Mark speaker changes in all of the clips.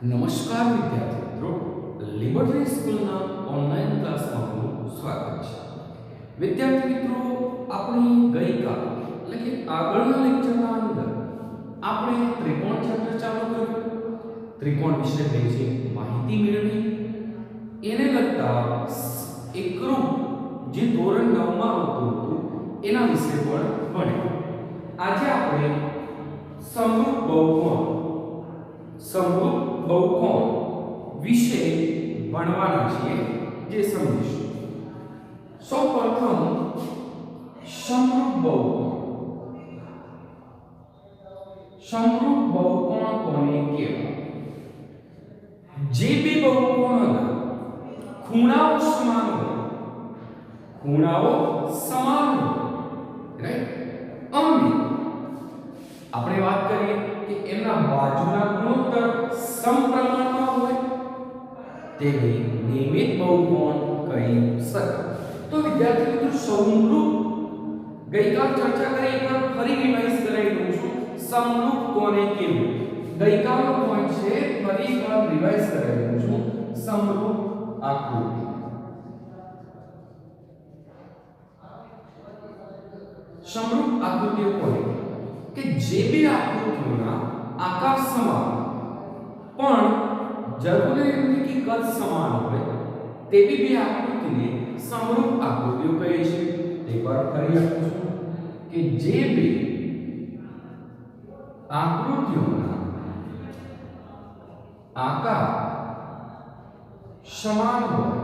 Speaker 1: નમસ્કાર વિદ્યાર્થી મિત્રો, લિબર્ટી સ્કૂલના ઓનલાઈન ક્લાસમાં આપનું સ્વાગત છે. વિદ્યાર્થી મિત્રો, આપણી ગઈકાલ એટલે કે આગળના લેક્ચરના અંદર આપણે ત્રિકોણ ચેપ્ટર ચાલુ કર્યું. ત્રિકોણ વિશે બેઝિક માહિતી મેળવી, એને લગતા એકરૂપ જે ધોરણ 9 માં આવતું હતું એના વિશે પણ ભણ્યા. આજે આપણે સમરૂપ બહુકોણ વિશે ભણવાના છીએ, જે સમજીશું. સૌપ્રથમ સમરૂપ બહુકોણ કોને કહેવાય? જે બે બહુકોણોના ખૂણાઓ સમાન હોય, રાઈટ, અને આપણે વાત કરીએ કે એમના બાજુના ગુણોત્તર સમપ્રમાણમાં હોય તેને નિયમિત બહુકોણ કહી શકાય. તો વિદ્યાર્થી મિત્રો, સમરૂપ ગઈકાલ ચર્ચા કરી, એકવાર ફરી રિવાઇઝ કરાવી દઉં છું. સમરૂપ કોને કહેવું? ગઈકાલનો પોઈન્ટ છે, ફરી એકવાર રિવાઇઝ કરાવી દઉં છું. સમરૂપ આકૃતિ. સમરૂપ આકૃતિઓ કોને કે જે બે આકૃતિઓના આકાર સમાન પણ જરૂરી નથી કે કદ સમાન હોય તેવી બે આકૃતિને સમરૂપ આકૃતિઓ કહે છે. એકવાર ફરી આપું છું કે જે બે આકૃતિઓના આકાર સમાન હોય,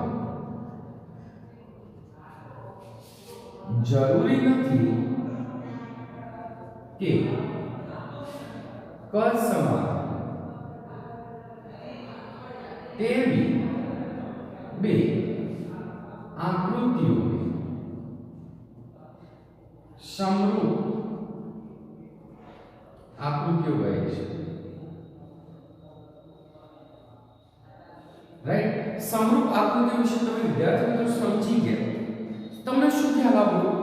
Speaker 1: જરૂરી નથી કે કદ સમાન તેવી બે આકૃતિઓ સમરૂપ આકૃતિઓ કહે છે. રાઈટ, સમરૂપ આકૃતિઓ વિશે તમે વિદ્યાર્થી મિત્રો સમજી ગયા. તમને શું ખ્યાલ આવ્યો?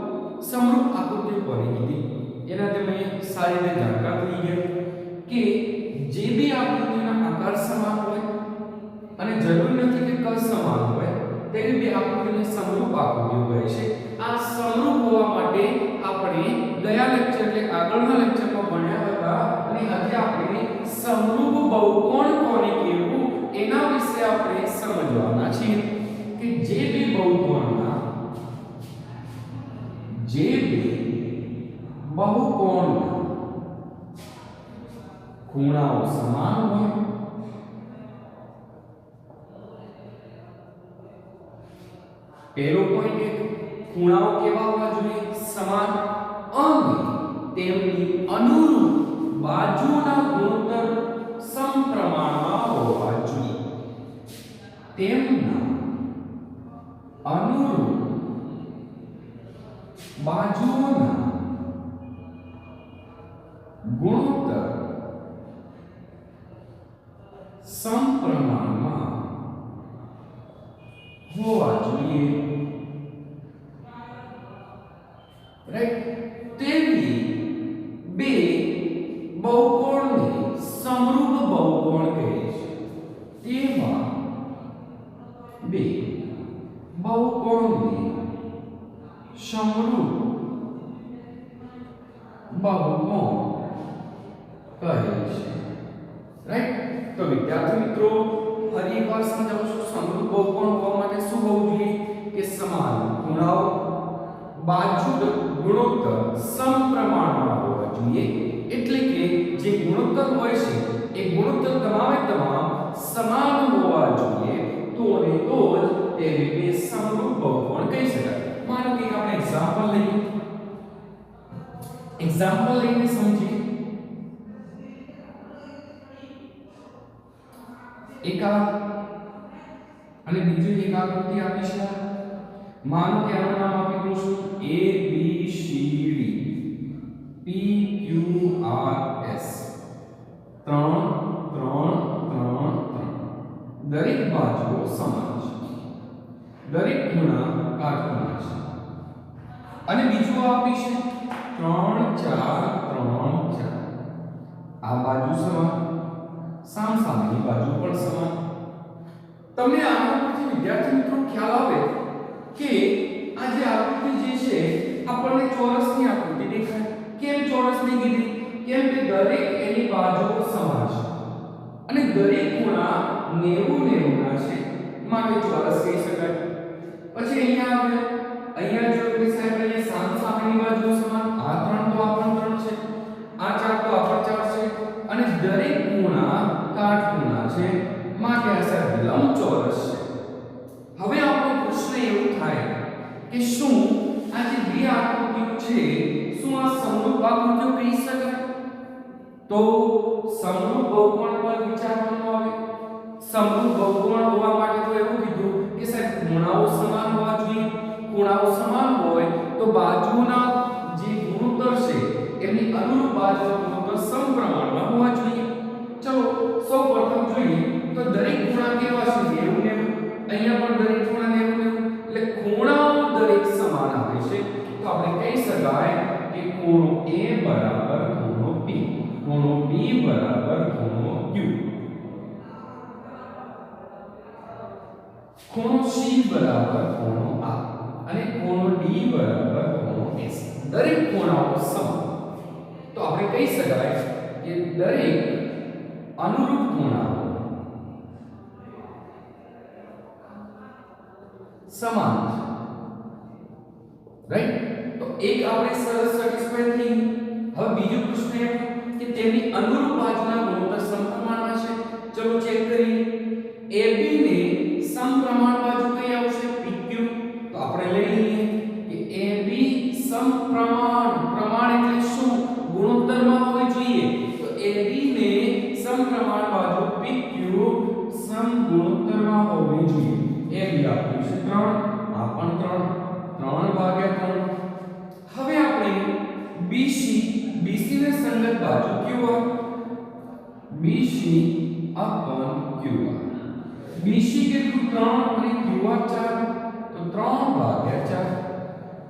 Speaker 1: સમરૂપ આકૃતિઓ કોને કીધી એના તમે સારી રીતે જાણકાર થઈ ગયા કે જે બે આકૃતિઓના આકાર સમાન હોય અને જરૂરી નથી કે કદ સમાન હોય તેવી બે આકૃતિને સમરૂપ આકૃતિઓ કહે છે. આ સમરૂપ હોવા માટે આપણે ગયા લેક્ચર એટલે આગળના લેક્ચરમાં ભણ્યા હતા, અને આજે આપણે સમરૂપ બહુકોણ કોને કહેવું એના વિશે આપણે સમજવાના છીએ કે જે બે બહુકોણના ખૂણાઓ સમાન હોય, પહેલો પોઈન્ટ એક, ખૂણાઓ કેવા હોવા જોઈએ? સમાન, અને તેમની અનુરૂપ બાજુના ગુણોત્તર સમપ્રમાણમાં હોવા જોઈએ. તેમના અનુરૂપ બાજુઓના ગુણોત્તર સમપ્રમાણમાં હોવા જોઈએ. રાઈટ, તેવી બે બહુકોણને સમરૂપ બહુકોણ કહે છે. તેમાં બે બહુકોણને સમરૂપ બહુકોણ કહે છે. રાઈટ, તો વિદ્યાર્થી મિત્રો, ફરી એકવાર સમજાવું છું. સમરૂપ બહુકોણ હોવા માટે શું હોવું જોઈએ કે સમાન ખૂણાઓ, બાજુ ગુણોત્તર સમપ્રમાણમાં હોવા જોઈએ. એટલે કે જે ગુણોત્તર હોય છે એ ગુણોત્તર તમામે તમામ સમાન હોવા જોઈએ. તો અને તો જ તે બે સમરૂપ બહુકોણ કહી શકાય. માનો કે આપણે એક્ઝામ્પલ લઈને સમજીએ. એક અને બીજું એક આકૃતિ આપી છે. માનો કે આનું નામ આપી દઉં છું A B C D P Q R S. 3 3 3 3. દરેક બાજુઓ સમાન છે, દરેક ખૂણા કાટખૂણા છે. અને બીજું આપી છે 3 4 3 4. આ બાજુ સમાન સામસામેની બાજુ પણ સમાન. તમને આના પરથી વિદ્યાર્થી મિત્રો ખ્યાલ આવે કે આ જે આકૃતિ જે છે આપણને ચોરસની આકૃતિ દેખાય. કેમ ચોરસની કીધી? કેમ કે દરેક એની બાજુઓ સમાન છે અને દરેક ખૂણા 90 ના છે માટે ચોરસ કહી શકાય. પછી અહીંયા આવે, અહીંયા જો કે સાહેબ અહીંયા સામસામેની બાજુઓ સમાન. આ ત્રણ તો આ પણ ત્રણ છે, આ ચાર તો આ પણ ચાર છે અને દરેક ખૂણા કાટખૂણા છે માટે આ સાહેબ લંબચોરસ છે. હવે આપણો પ્રશ્ન એવું થાય કે શું આ જે બે આકૃતિઓ છે શું આ સમરૂપ આકૃતિઓ કહી શકાય? તો સમરૂપ બહુકોણ પર વિચારવાનું આવે. સમરૂપ બહુકોણ હોવા માટે તો એવું કીધું કે સાહેબ ખૂણાઓ સમાન હોવા જોઈએ. ખૂણાઓ સમાન હોય તો બાજુના જે ગુણોત્તર છે એમની અનુરૂપ બાજુના ગુણોત્તર સમપ્રમાણમાં હોવા જોઈએ. ચલો સૌપ્રથમ જોઈએ તો દરેક ખૂણા કેવા છે? 90 90. અહીંયા પણ દરેક ખૂણા 90 90. એટલે ખૂણાઓ દરેક સમાન આવે છે તો આપણે કહી શકાય કે ખૂણો A બરાબર ખૂણો P, ખૂણો B બરાબર ખૂણો Q, ખૂણો C બરાબર ખૂણો R અને ખૂણો D બરાબર ખૂણો S. દરેક ખૂણાઓ સમાન. તો આપણે કહી શકાય કે દરેક અનુરૂપ ખૂણાઓ સમાન છે. રાઈટ? તો એક આપણે સરસ સેટિસ્ફાઈ થઈ. હવે બીજો પ્રશ્ન એ કે તેની અનુરૂપ બાજુના ગુણોત્તર સમપ્રમાણમાં છે. ચલો ચેક કરીએ. AB ને સમપ્રમાણ બાજુ કઈ આવશે? PQ. તો આપણે લઈ લઈએ કે AB સમપ્રમાણ. પ્રમાણ એટલે શું? ગુણોત્તરમાં હોવી જોઈએ. તો AB ને સમપ્રમાણ બાજુ PQ સમગુણોત્તરમાં હોવી જોઈએ. AB આપ્યું છે 3, આ પણ 3, 3/3. હવે આપણે BC ને સંગત બાજુ QR, BC upon QR. BC કેટલું? 3 અને QR 4, તો 3/4.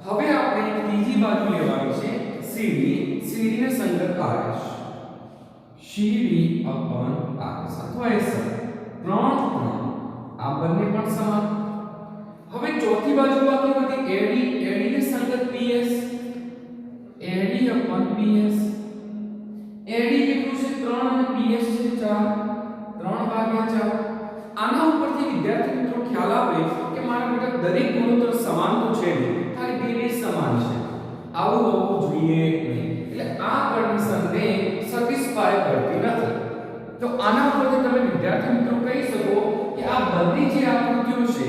Speaker 1: હવે આપણે ત્રીજી બાજુ લેવાની છે CD ને સંગત RS, CD upon RS અથવા S. 3 3. આ બંને પણ સમાન. હવે ચોથી બાજુ બાકી હતી AD ને સંગત PS, AD upon PS. AD કેટલું છે? 3 અને PS છે 4, 3/4. આના ઉપરથી વિદ્યાર્થી મિત્રો ખ્યાલ આવે કે મારા બેટા દરેક ગુણોત્તર સમાન તો છે નહીં, ખાલી બે સમાન છે. આવું હોવું જોઈએ નહીં. એટલે આ કન્ડિશનને સેટિસ્ફાય કરતી નથી. તો આના ઉપરથી તમે વિદ્યાર્થી મિત્રો કહી શકો કે આ બધી જે આકૃતિઓ છે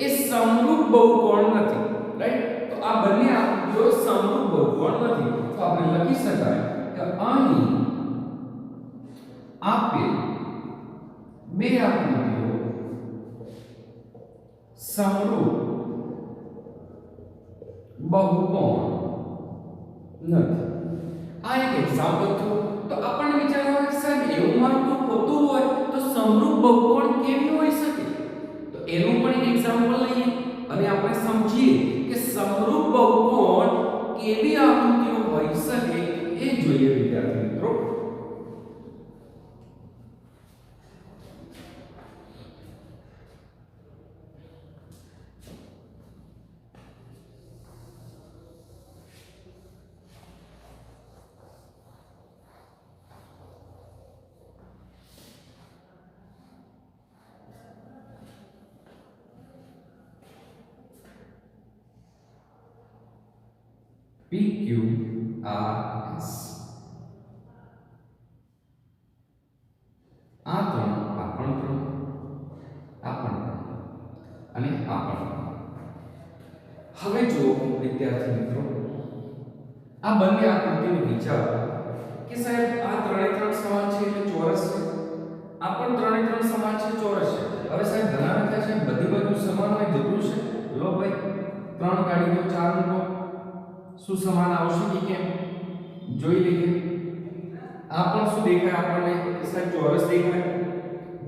Speaker 1: એ સમરૂપ બહુકોણ નથી. રાઈટ? તો આ બંને આકૃતિઓ સમરૂપ બહુકોણ નથી. તો આપણે લખી શકાય કે અહીં આપેલ બે આકૃતિઓ સમરૂપ બહુકોણ નથી. આ એક એક્ઝામ્પલ હતું. તો આપણને વિચાર આવે કે સાહેબ એવું મારું તો હોતું હોય તો સમરૂપ બહુકોણ કેવી હોઈ શકે? તો એનું પણ એક એક્ઝામ્પલ લઈએ અને આપણે સમજીએ કે સમરૂપ બહુકોણ કેવી આકૃતિઓ હોઈ શકે એ જોઈએ વિદ્યાર્થી મિત્રો. PQRS. આ ત્રણ, આ પણ ત્રણ, આ પણ ત્રણ અને આ પણ. હવે જો વિદ્યાર્થી મિત્રો આ બંને આકૃતિને વિચારો કે સાહેબ આ ત્રણે ત્રણ સમાન છે એટલે ચોરસ છે, આ પણ ત્રણે ત્રણ સમાન છે ચોરસ છે. હવે સાહેબ ઘણા લખ્યા છે બધી બાજુ સમાન હોય જરૂર છે. લો ભાઈ 3 કાઢી દો, 4 મૂકો. શું સમાન આવશે કે કેમ જોઈ લઈએ. આ પણ શું દેખાય આપણને કે સાહેબ ચોરસ દેખાય.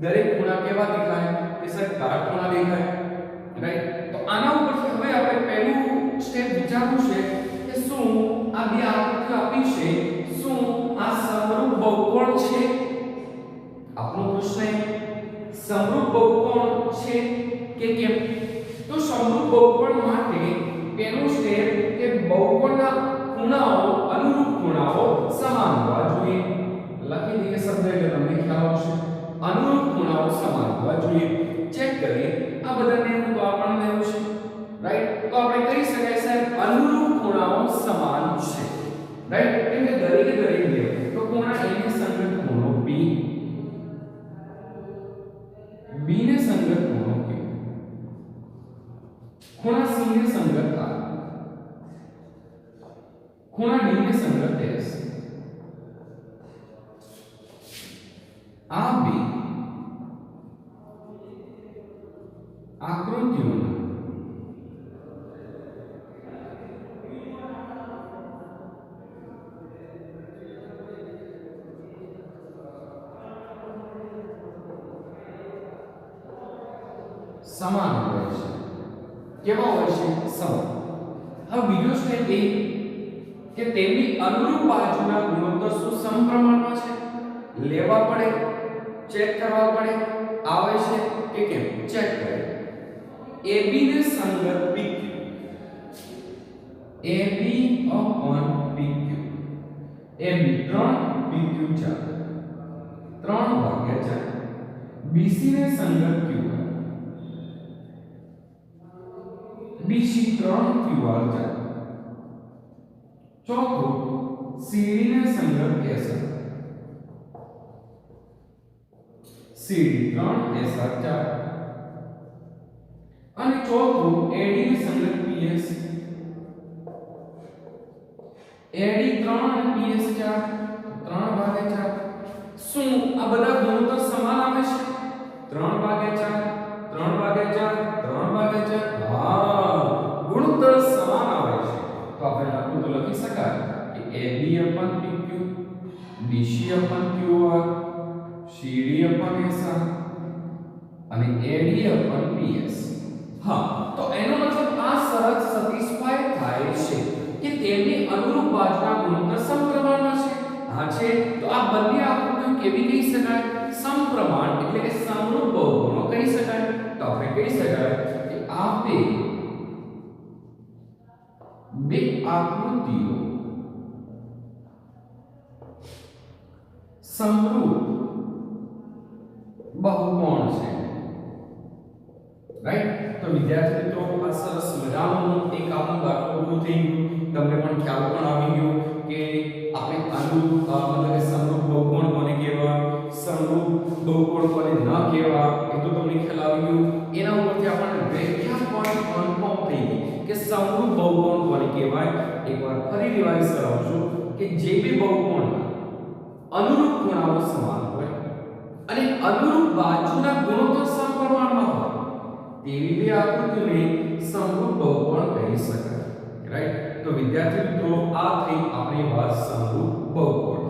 Speaker 1: દરેક ખૂણા કેવા દેખાય કે સાહેબ કાટખૂણા દેખાય. રાઈટ? તો આના ઉપરથી હવે આપણે પહેલું સ્ટેપ વિચારવું છે કે શું આ બે આકૃતિઓ આપી છે શું આ સમરૂપ બહુકોણ છે? આપણો સમરૂપ બહુકોણ છે કે કેમ? તો સમરૂપ બહુકોણ માટે પહેલું સ્ટેપ કે બહુકોણના ખૂણાઓ અનુરૂપ ખૂણાઓ સમાન હોવા જોઈએ. લખી દઈએ શબ્દ એટલે તમને ખ્યાલ આવશે. અનુરૂપ ખૂણાઓ સમાન હોવા જોઈએ. ચેક કરીએ આ બધાને હું તો આપણને આવ્યું છે, રાઈટ? તો આપણે કહી શકાય સાહેબ અનુરૂપ ખૂણાઓ સમાન છે, રાઈટ? કેમ કે દરેક લે તો ખૂણા a ને સંગત ખૂણો b, b ને સંગત ખૂણો q, ખૂણા c ને સંગત r, ખૂણા d ને સંગત s. આ બે આકૃતિઓના સમાન હોય છે. કેવા હોય છે? સમાન. હવે બીજો સ્ટેપ એ કે તેમની અનુરૂપ બાજુના ગુણોત્તર શું સમપ્રમાણમાં છે? લેવા પડે, ચેક કરવા પડે, આવે છે કે કેમ? ચેક કરે. AB ને સંગત PQ, AB upon PQ, AB 3 PQ 4, 3 ભાગ્યા 4. BC ને સંગત QR, BC 3 QR 4. ચોથું CD ને સંગત SR, CD 3 SR 4. અને ચોથું AD ની સંગત PS, AD 3 અને PS 4, 3 ભાગ્યા 4. શું આ બધા ગુણોત્તર સમાન આવે છે? 3 ભાગ્યા 4, 3 ભાગ્યા 4, 3 ભાગ્યા 4. હા, ગુણોત્તર સમાન આવે છે. તો આપણે લખવું તો લખી શકાય કે AB upon PQ, BC upon QR, CD upon SR અને AD upon PS. હા, તો એનો મતલબ આ શરત સેટિસ્ફાય થાય છે કે તેમની અનુરૂપ બાજુના ગુણોત્તર સમપ્રમાણમાં છે. હા છે. તો આ બંને આકૃતિઓ કેવી કહી શકાય? સમપ્રમાણ એટલે કે સમરૂપ બહુકોણો કહી શકાય. તો આપણે કહી શકાય કે આ બે આકૃતિઓ સમરૂપ બહુકોણ છે, રાઈટ? તો વિદ્યાર્થી મિત્રો આ સરસ મજાનું એક આપણું દાખલો પૂરું થઈ ગયું. તમને પણ ખ્યાલ પણ આવી ગયો કે આપણે અનુરૂપ મતલબ કે સમરૂપ બહુકોણ કોને કહેવા, સમરૂપ બહુકોણ કોને ન કહેવા, એ તો તમને ખ્યાલ આવી ગયો. એના ઉપરથી આપણને વ્યાખ્યા પણ કન્ફર્મ થઈ ગઈ કે સમરૂપ બહુકોણ કોને કહેવાય. એકવાર ફરી રિવાઇઝ કરાવું છું કે જે બી બહુકોણના અનુરૂપ ખૂણાઓ સમાન હોય અને અનુરૂપ બાજુના ગુણોત્તર સમપ્રમાણમાં હોય તેવી બે આકૃતિઓને સમરૂપ બહુકોણ કહી શકાય, રાઈટ? તો વિદ્યાર્થી મિત્રો આ થઈ આપણી વાત સમરૂપ બહુકોણ.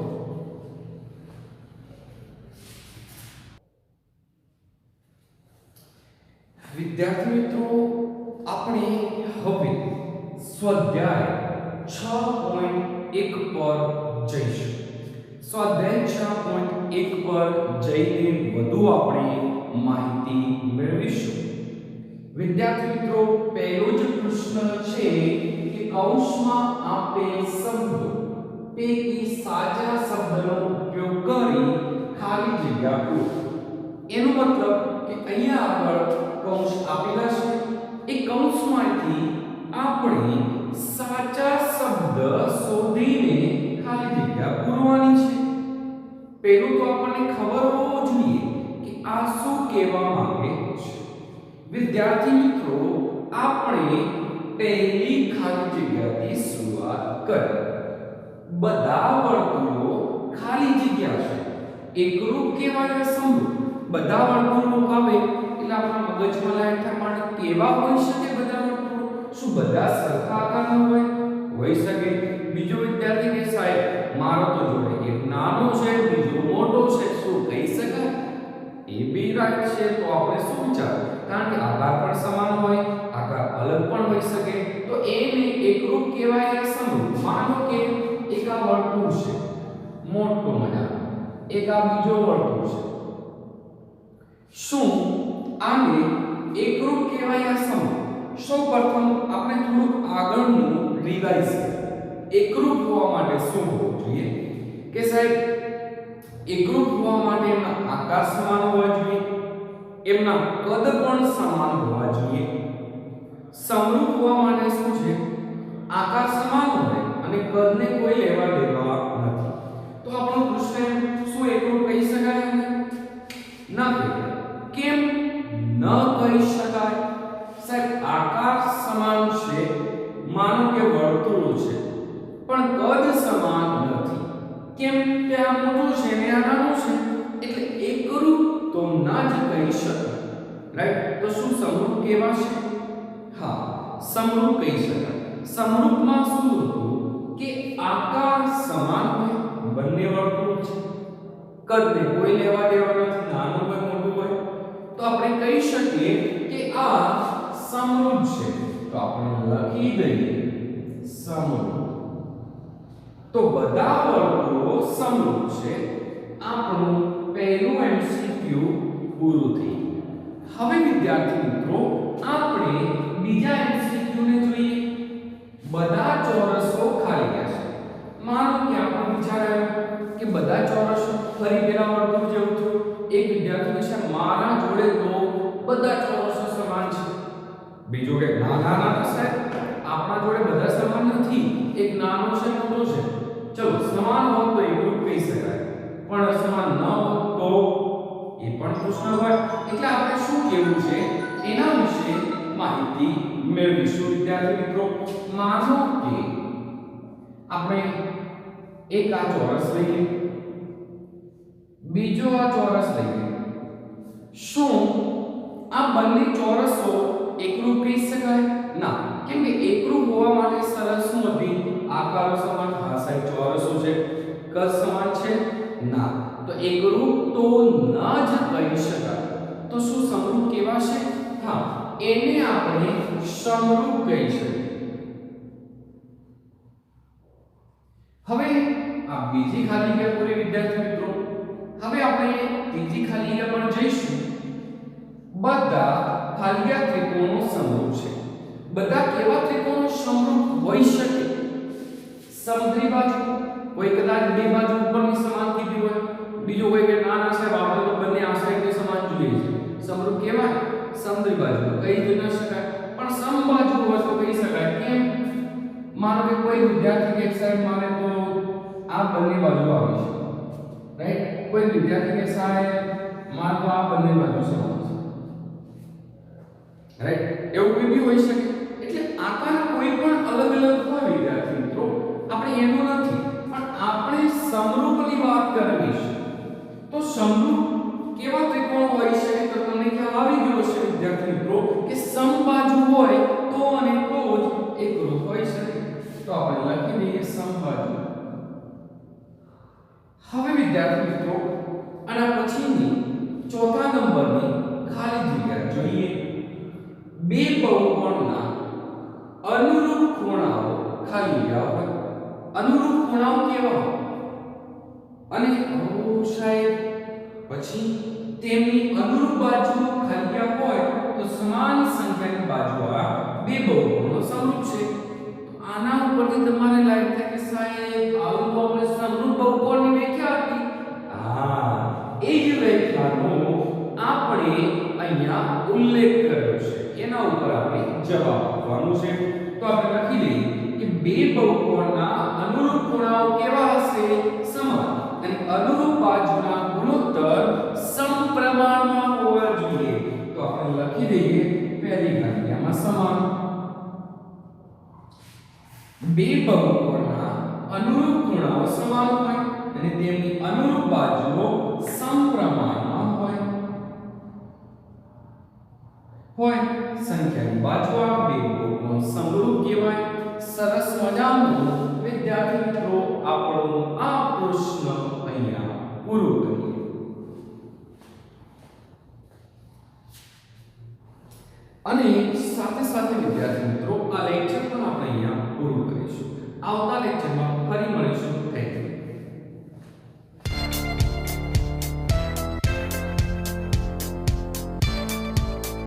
Speaker 1: વિદ્યાર્થી મિત્રો આપણે હવે સ્વાધ્યાય 6.1 પર જઈશું. સ્વાધ્યાય 6.1 પર જઈને વધુ આપણે માહિતી મેળવીશું. વિદ્યાર્થી મિત્રો પહેલો જ પ્રશ્ન છે કે કૌંસમાં આપેલ શબ્દો પૈકી સાચા શબ્દનો ઉપયોગ કરી ખાલી જગ્યા પૂરો. એનો મતલબ કે અહીંયા આગળ કૌંસ આપેલા છે, એ કૌંસમાંથી આપણે સાચા શબ્દ શોધીને ખાલી જગ્યા પૂરવાની છે. પહેલું તો આપણને ખબર હોવો જોઈએ કે આ શું કહેવા માંગે છે. વિદ્યાર્થી મિત્રો આપણે પહેલી ખાલી જગ્યાથી શરૂઆત કરી. બધા વર્તુળો ખાલી જગ્યા છે. એકરૂપ કહેવાય સમરૂપ. બધા વર્તુળો આવે એટલે આપણા મગજમાં લાઈન થાય પણ કેવા હોઈ શકે બધા વર્તુળો? શું બધા સરખા આકારના હોય? હોઈ શકે. બીજો વિદ્યાર્થી કે સાહેબ મારો તો જોડે એક નાનો છે બીજો મોટો છે, શું કહી શકાય? એ બી રાઈટ છે. તો આપણે શું વિચાર, કારણ કે આકાર પણ સમાન હોય, આકાર અલગ પણ હોઈ શકે, તો એને એકરૂપ કહેવાય કે સમરૂપ. માનો કે એક આ વર્તુળ છે મોટો મજાનો, એક આ બીજો વર્તુળ છે. શું આને એકરૂપ કહેવાય યા સમ? સૌપ્રથમ આપણે થોડુંક આગળનું રિવાઇઝ કરીએ. એકરૂપ હોવા માટે શું હોવું જોઈએ? કે સાહેબ એકરૂપ હોવા માટે એમના આકાર સમાન હોવા જોઈએ, એમના કદ પણ સમાન હોવા જોઈએ. સમરૂપ હોવા માટે શું છે? આકાર સમાન હોય અને કદને કોઈ લેવા દેવા નથી. તો આપણો કૃષ્ણ શું એકરૂપ કહી શકાય? ના કહેવાય. કેમ ન કહી શકાય? સાહેબ આકાર સમાન છે, માનો કે વર્તુળ છે, પણ કદ સમાન નથી. કેમ કે આ મોટું છે ને આ નાનું છે, એટલે એકરૂપ તો ના જ કહી શકાય. રાઈટ? તો શું સમરૂપ કહેવાશે? હા, સમરૂપ કહી શકાય. સમરૂપમાં શું હતું કે આકાર સમાન હોય, બંને વર્તુળ છે, કદને કોઈ લેવા દેવા નથી, નાનું હોય મોટું હોય, તો આપણે કહી શકીએ કે આ સમરૂપ છે. તો આપણે લખી દઈએ સમરૂપ. તો બધા વર્તુળો સમરૂપ છે. આપણું પહેલું એમસીક્યુ પૂરું થઈ ગયું. હવે વિદ્યાર્થી મિત્રો આપણે બીજા એમસીક્યુ ને જોઈએ. બધા ચોરસો ખાલી ગયા છે. માનો કે આપણો વિચાર આવ્યો કે બધા ચોરસો ફરી પેલા વર્તુળ જેવું થયું. એક વિદ્યાર્થી છે મારા જોડે તો બધા ચોરસો સમાન છે. બીજો કે ના ના ના સાહેબ આપણા જોડે બધા સમાન નથી, એક નાનો છે મોટો છે. ચલો સમાન હોત તો એકરૂપ કહી શકાય, પણ અસમાન ન હોત તો એ પણ કૃષ્ણ હોય. એટલે આપણે શું કહેવું છે એના વિશે માહિતી મેળવીશું. વિદ્યાર્થી મિત્રો માનો કે આપણે એક આ ચોરસ લઈએ, બીજો આ ચોરસ લઈએ. શું આ બંને ચોરસો એકરૂપ કહી શકાય? ના, કેમ કે એકરૂપ હોવા માટે શરત શું હતી? આકારો સમાન. હા સાહેબ ચોરસો છે, કદ સમાન છે. ના, તો એકરૂપ તો ન જ કહી શકાય. તો શું સમરૂપ કહેવાશે? હા, એને આપણે સમરૂપ કહી શકીએ. હવે આ બીજી ખાલી જગ્યા પૂરી વિદ્યાર્થી મિત્રો. હવે આપણે ત્રીજી ખાલી જગ્યા પર જઈશું. બધા ખાલી જગ્યા ત્રિકોણો સમરૂપ છે. બધા કેવા ત્રિકોણો સમરૂપ હોઈ શકે? સમદ્વિ બાજુ, કોઈ કદાચ બે બાજુ ઉપરની સમાન કીધી હોય, બીજો કોઈ કે ના ના સાહેબ આપણે તો બંને આ સાઈડની સમાન જોઈએ છે, સમરૂપ કહેવાય? સમદ્વિ બાજુ તો કહી જ ન શકાય, પણ સમબાજુ હોય તો કહી શકાય. કેમ? માનો કે કોઈ વિદ્યાર્થી કે સાહેબ મારે તો આ બંને બાજુ આવી છે, રાઈટ? કોઈ વિદ્યાર્થી કે સાહેબ મારે તો આ બંને બાજુ સમાન છે, રાઈટ? એવું કોઈ બી હોઈ શકે. એટલે આકાર કોઈ પણ અલગ અલગ હોય વિદ્યાર્થી મિત્રો, આપણે એનું નથી, પણ આપણે સમરૂપની વાત કરવી છે. તો સમરૂપ કેવા ત્રિકોણ હોઈ શકે? તો તમને ખ્યાલ આવી ગયો છે વિદ્યાર્થી મિત્રો કે સમબાજુ હોય તો અને તો જ એકરૂપ હોઈ શકે. તો આપણે લખી દઈએ સમબાજુ. હવે વિદ્યાર્થી મિત્રો આના પછીની ચોથા નંબરની ખાલી જગ્યા જોઈએ. બે બહુકોણના અનુરૂપ ખૂણાઓ ખાલી જગ્યા હોય. અનુરૂપ ખૂણાઓ કેવા હોય? અને સાહેબ પછી તેમની અનુરૂપ બાજુઓ ખાલી જગ્યા હોય તો સમાન સંખ્યાની બાજુઓ બે બહુકોણો સમરૂપ છે. આના ઉપરથી તમારે લાઈટ થાય કે સાહેબ આવું તો આપણે સમરૂપ બહુકોણની વ્યાખ્યા હતી. હા, એ જ વ્યાખ્યાનો આપણે અહીંયા ઉલ્લેખ કર્યો છે. એના ઉપર આપણે જવાબ આપવાનો છે. તો આપણે લખી દઈએ કે બે બહુકોણના અનુરૂપ ખૂણાઓ કેવા હશે? સમાન. અને અનુરૂપ બાજુના ગુણોત્તર સમપ્રમાણમાં હોવા જોઈએ. તો આપણે લખી દઈએ પહેલી ખાલીમાં સમાન. બે બહુકોણના અનુરૂપ ખૂણાઓ સમાન હોય અને તેમની અનુરૂપ બાજુઓ સમપ્રમાણમાં હોય સંખ્યાની બાજુઓ બે બહુકોણ સમરૂપ કહેવાય. સરસ મજાનું વિદ્યાર્થી મિત્રો આપણું આ પ્રશ્ન અહીંયા પૂરું કરીએ. અને સાથે સાથે વિદ્યાર્થી મિત્રો આ લેક્ચર પણ આપણે અહીંયા પૂરું કરીશું. આવતા લેક્ચરમાં